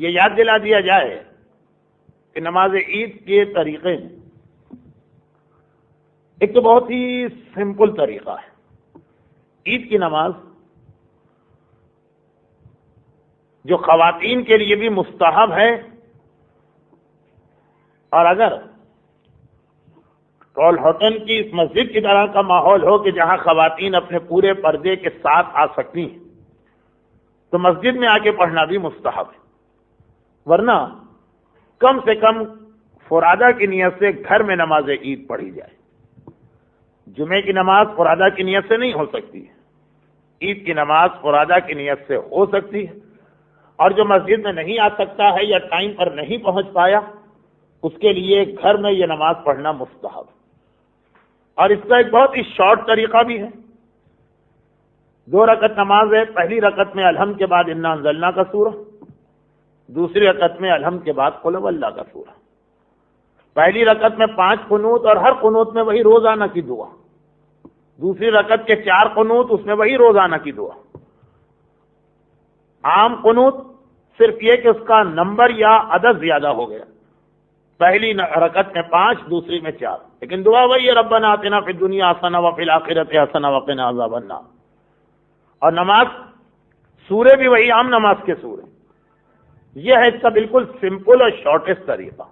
یہ یاد دلا دیا جائے کہ نماز عید کے طریقے میں ایک تو بہت ہی سمپل طریقہ ہے. عید کی نماز جو خواتین کے لیے بھی مستحب ہے، اور اگر ٹول ہوٹل کی اس مسجد کی طرح کا ماحول ہو کہ جہاں خواتین اپنے پورے پردے کے ساتھ آ سکتی ہیں تو مسجد میں آ کے پڑھنا بھی مستحب ہے. ورنہ کم سے کم فرادہ کی نیت سے گھر میں نماز عید پڑھی جائے. جمعے کی نماز فرادہ کی نیت سے نہیں ہو سکتی ہے، عید کی نماز فرادہ کی نیت سے ہو سکتی ہے. اور جو مسجد میں نہیں آ سکتا ہے یا ٹائم پر نہیں پہنچ پایا، اس کے لیے گھر میں یہ نماز پڑھنا مستحب. اور اس کا ایک بہت ہی شارٹ طریقہ بھی ہے. 2 رکعت نماز ہے. پہلی رکعت میں الحمد کے بعد انا انزلنا کا سورہ، دوسری رکعت میں الحمد کے بعد قل واللہ کا سورہ. پہلی رکعت میں 5 قنوت اور ہر قنوت میں وہی روزانہ کی دعا. دوسری رکعت کے 4 قنوت، اس میں وہی روزانہ کی دعا. عام قنوت صرف یہ کہ اس کا نمبر یا عدد زیادہ ہو گیا. پہلی رکعت میں 5، دوسری میں 4، لیکن دعا وہی ہے ربنا آتنا فی الدنیا حسنہ وفی الآخرۃ حسنہ وقنا عذاب النار. اور نماز سورے بھی وہی عام نماز کے سورے. یہ ہے اس کا بالکل سمپل اور شارٹیسٹ طریقہ.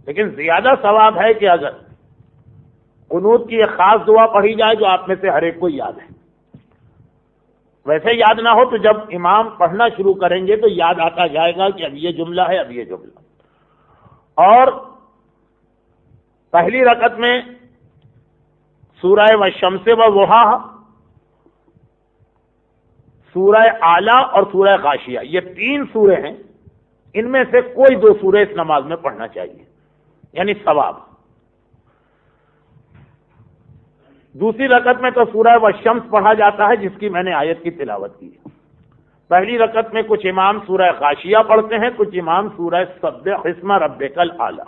لیکن زیادہ ثواب ہے کہ اگر قنوت کی ایک خاص دعا پڑھی جائے جو آپ میں سے ہر ایک کو یاد ہے. ویسے یاد نہ ہو تو جب امام پڑھنا شروع کریں گے تو یاد آتا جائے گا کہ اب یہ جملہ ہے، اب یہ جملہ. اور پہلی رکعت میں سورہ والشمس وضحاہا، سورہ اعلی اور سورہ غاشیہ، یہ 3 سورے ہیں. ان میں سے کوئی 2 سورے اس نماز میں پڑھنا چاہیے، یعنی ثواب. دوسری رکعت میں تو سورہ والشمس پڑھا جاتا ہے جس کی میں نے آیت کی تلاوت کی. پہلی رکعت میں کچھ امام سورہ غاشیہ پڑھتے ہیں، کچھ امام سورہ سبح اسم ربک الاعلی.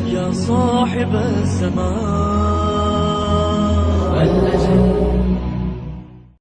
يا صاحب السماء